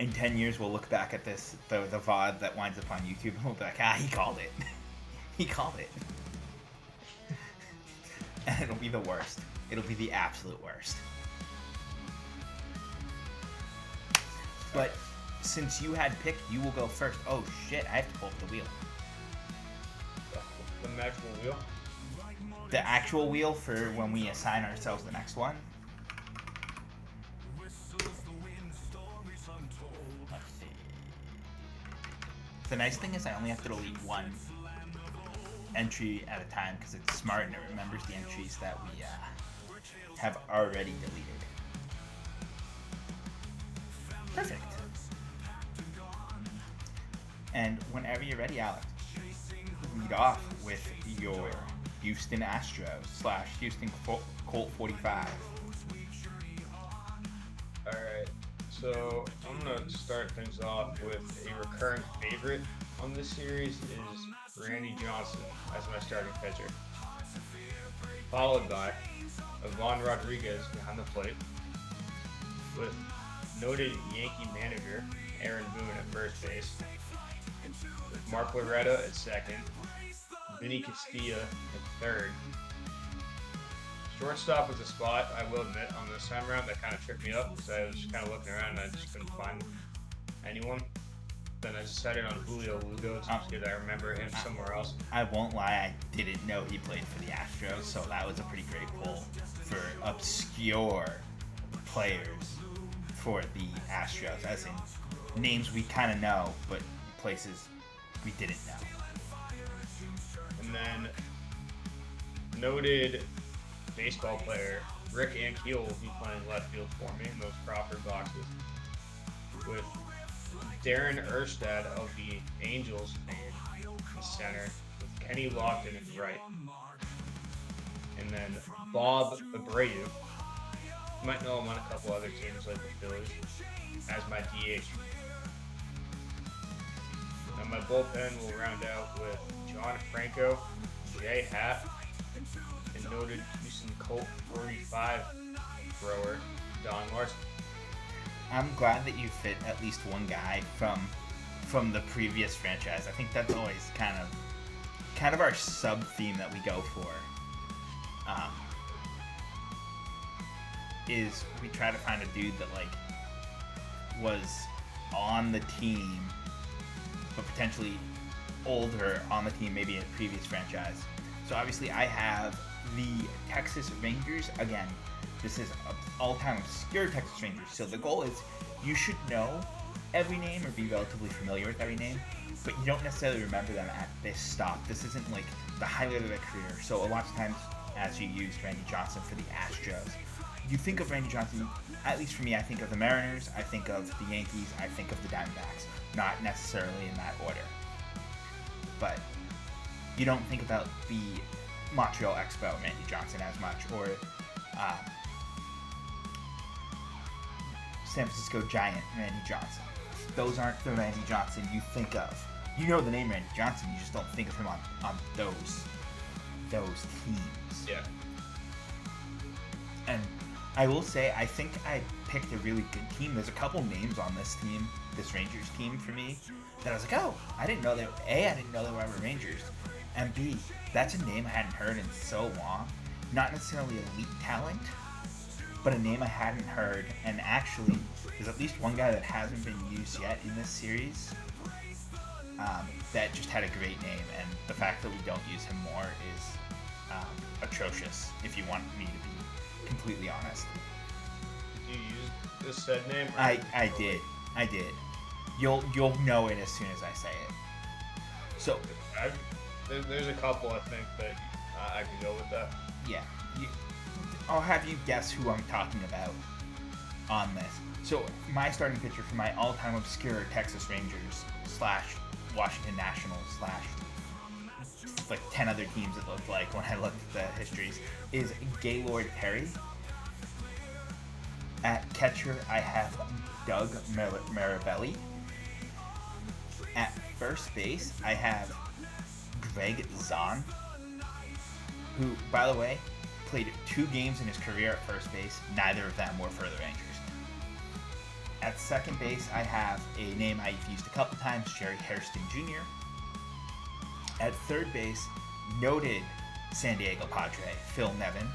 in 10 years, we'll look back at this, the VOD that winds up on YouTube, and we'll be like, he called it. He called it. And it'll be the worst. It'll be the absolute worst. But since you had picked, you will go first. Oh shit, I have to pull up the wheel. The actual wheel? The actual wheel for when we assign ourselves the next one. Let's see. The nice thing is I only have to delete one entry at a time because it's smart and it remembers the entries that we have already deleted. Perfect. And whenever you're ready, Alex, lead off with your Houston Astros / Houston Colt 45. Alright, so I'm going to start things off with a recurrent favorite on this series is Randy Johnson as my starting pitcher. Followed by Ivan Rodriguez behind the plate, with noted Yankee manager Aaron Boone at first base, with Mark Loretta at second, Vinny Castilla at third. Shortstop was a spot, I will admit, on this time around that kind of tripped me up because I was kind of looking around and I just couldn't find anyone. Then I decided on Julio Lugo just because I remember him somewhere else. I won't lie, I didn't know he played for the Astros, so that was a pretty great pull for obscure players for the Astros, as in names we kind of know, but places we didn't know. And then noted baseball player Rick Ankiel will be playing left field for me in those Crawford boxes, with Darren Erstad of the Angels in center, with Kenny Lofton in right, and then Bob Abreu, you might know him on a couple other teams like the Phillies, as my DH. Now my bullpen will round out with John Franco, Jay Hatt, and noted Houston Colt 45 thrower Don Larson. I'm glad that you fit at least one guy from the previous franchise. I think that's always kind of our sub theme that we go for. Is we try to find a dude that like was on the team, but potentially older on the team, maybe in a previous franchise. So obviously I have the Texas Rangers. Again, this is an all-time obscure Texas Rangers. So the goal is you should know every name or be relatively familiar with every name, but you don't necessarily remember them at this stop. This isn't like the highlight of their career. So a lot of times, as you used Randy Johnson for the Astros, you think of Randy Johnson, at least for me, I think of the Mariners, I think of the Yankees, I think of the Diamondbacks, not necessarily in that order. But you don't think about the Montreal Expo Randy Johnson as much, or San Francisco Giant Randy Johnson. Those aren't the Randy Johnson you think of. You know the name Randy Johnson, you just don't think of him on those teams. Yeah. And I will say, I think I picked a really good team. There's a couple names on this team, this Rangers team for me, that I was like, oh, I didn't know that. A, I didn't know they were ever Rangers. And B, that's a name I hadn't heard in so long. Not necessarily elite talent, but a name I hadn't heard. And actually, there's at least one guy that hasn't been used yet in this series that just had a great name. And the fact that we don't use him more is atrocious, if you want me to be completely honest. Did you use this said name? I did. You'll know it as soon as I say it. So there's a couple I think that I can go with that. Yeah, I'll have you guess who I'm talking about on this. So my starting pitcher for my all-time obscure Texas Rangers / Washington Nationals / like 10 other teams it looked like when I looked at the histories is Gaylord Perry. At catcher, I have Doug Mirabelli. At first base, I have Greg Zahn, who, by the way, played 2 games in his career at first base. Neither of them were for the Rangers. At second base, I have a name I've used a couple times, Jerry Hairston Jr. At third base, noted San Diego Padre, Phil Nevin.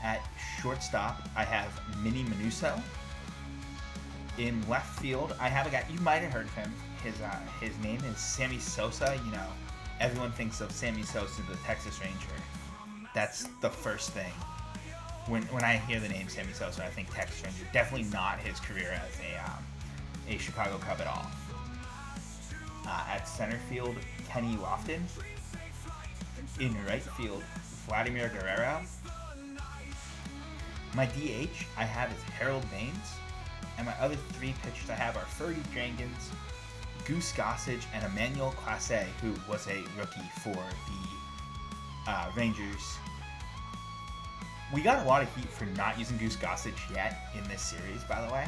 At shortstop, I have Minnie Manuso. In left field, I have a guy, you might have heard of him. His name is Sammy Sosa. You know, everyone thinks of Sammy Sosa, the Texas Ranger. That's the first thing. When I hear the name Sammy Sosa, I think Texas Ranger. Definitely not his career as a Chicago Cub at all. At center field, Kenny Lofton. In right field, Vladimir Guerrero. My DH I have is Harold Baines. And my other three pitchers I have are Fergie Jenkins, Goose Gossage, and Emmanuel Clase, who was a rookie for the Rangers. We got a lot of heat for not using Goose Gossage yet in this series, by the way.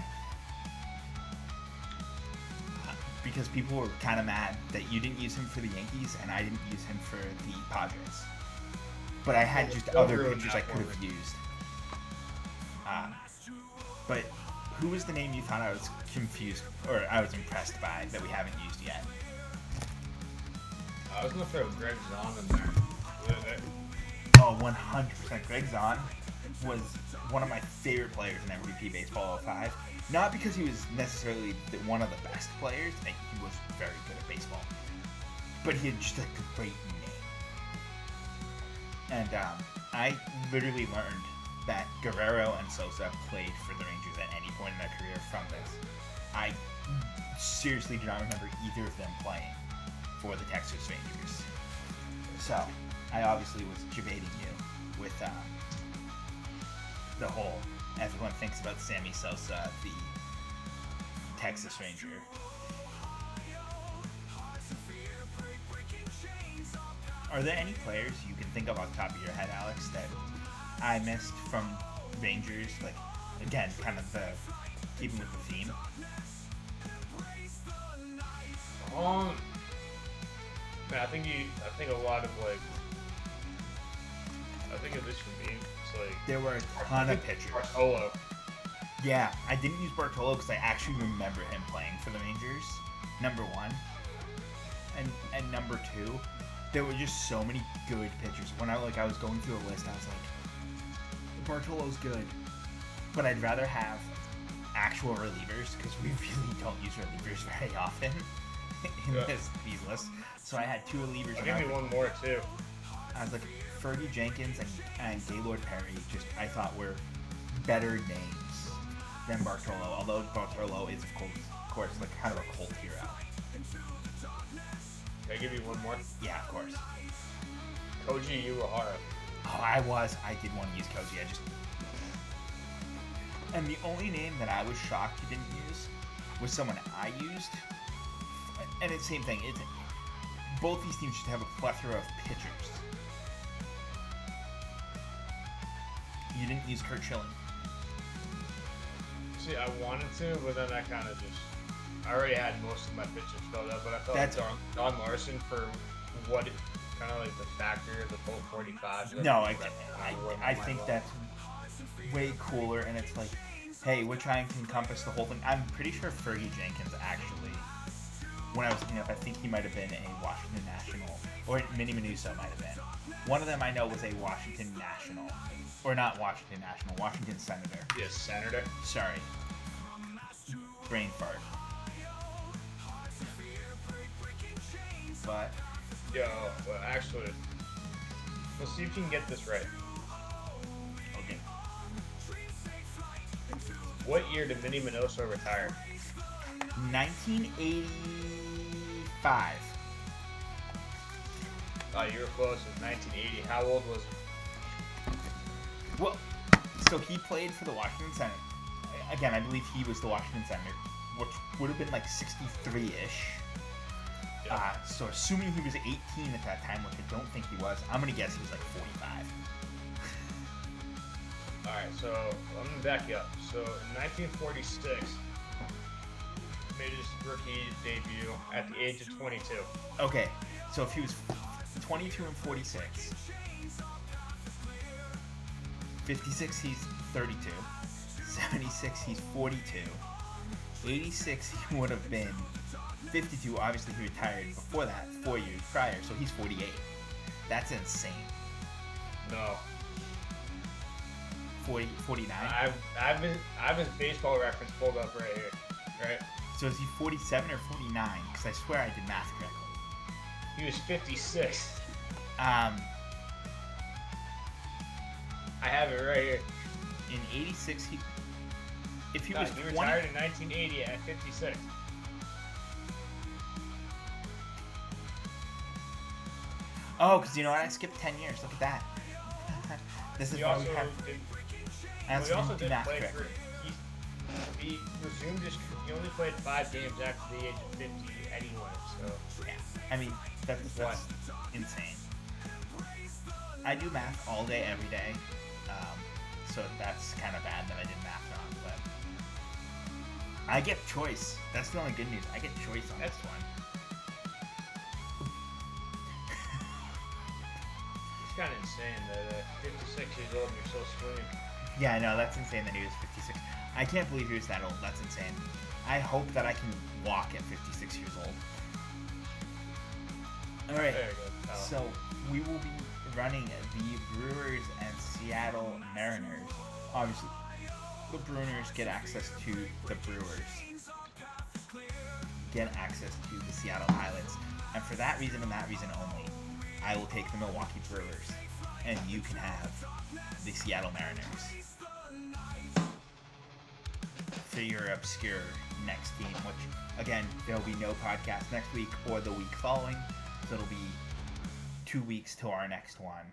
Because people were kind of mad that you didn't use him for the Yankees and I didn't use him for the Padres. But I had just other pitchers I could have used. But who was the name you thought I was confused or I was impressed by that we haven't used yet? I was going to throw Greg Zahn in there. Oh, 100%. Greg Zahn was one of my favorite players in MVP Baseball 05. Not because he was necessarily one of the best players. I think he was very good at baseball. But he had just a great name. And I literally learned that Guerrero and Sosa played for the Rangers at any point in their career from this. I seriously do not remember either of them playing for the Texas Rangers. So, I obviously was debating you with the whole everyone thinks about Sammy Sosa, the Texas Ranger. Are there any players you can think of off the top of your head, Alex, that I missed from Rangers? Like, again, kind of keeping with the theme. Man, I think a lot of like. I think of this for me. It's like there were a ton of pitchers. Bartolo. Yeah, I didn't use Bartolo because I actually remember him playing for the Rangers. Number one, and number two, there were just so many good pitchers. When I was going through a list, I was like, Bartolo's good, but I'd rather have actual relievers because we really don't use relievers very often in these lists. So I had two relievers. Give me one more too. I was like, Fergie Jenkins and Gaylord Perry, just I thought were better names than Bartolo. Although Bartolo is of course like kind of a cult hero. Can I give you one more? Yeah, of course. Koji Uehara. Oh, I did want to use Koji. And the only name that I was shocked you didn't use was someone I used. And it's the same thing. Both these teams should have a plethora of pitchers. You didn't use Kurt Schilling. See, I wanted to, but then I already had most of my pitchers filled up, but I felt like Don Larson for what kind of like the factor of the full 45. No, I think that's way cooler, and it's like, hey, we're trying to encompass the whole thing. I'm pretty sure Fergie Jenkins actually, when I was looking up, I think he might have been a Washington National, or Minnie Manuso might have been. One of them I know was a Washington National, or not Washington National, Washington Senator. Yes, Senator. Sorry. Brain fart. But well, actually, let's see if you can get this right. Okay. What year did Minnie Minoso retire? 1985. You were close. It was 1980. How old was he? Well, so he played for the Washington Senators. Again, I believe he was the Washington Senator, which would have been like 63-ish. Yeah. So assuming he was 18 at that time, which I don't think he was, I'm going to guess he was like 45. All right, so I'm going to back you up. So in 1946, made his rookie debut at the age of 22. Okay, so if he was 22 and 46, 56 he's 32, 76, he's 42. 86, he would have been 52. Obviously, he retired before that, 4 years prior, so he's 48. That's insane. No. 49? I've his baseball reference pulled up right here. Right? So is he 47 or 49? Because I swear I did math correctly. He was 56. I have it right here. In 86, if he No, was he 20, retired in 1980 at 56. oh, because you know what? I skipped 10 years. Look at that. This is He why also we have. did, I he also do did math play correctly. he resumed his. He only played 5 games after the age of 50 anyway. So Yeah, I mean that's insane. I do math all day, every day, so that's kind of bad that I did math wrong. But I get choice. That's the only good news. I get choice on this one. it's kind of insane that 56 years old and you're still swinging. Yeah, no, that's insane that he was 56. I can't believe he was that old. That's insane. I hope that I can walk at 56 years old. All right. There you go. Oh. So we will be running the Brewers and Seattle Mariners. Obviously, the Brewers get access to the Brewers. Get access to the Seattle Pilots. And for that reason and that reason only, I will take the Milwaukee Brewers. And you can have the Seattle Mariners for your obscure next team, which, again, there will be no podcast next week or the week following. So it'll be 2 weeks till our next one.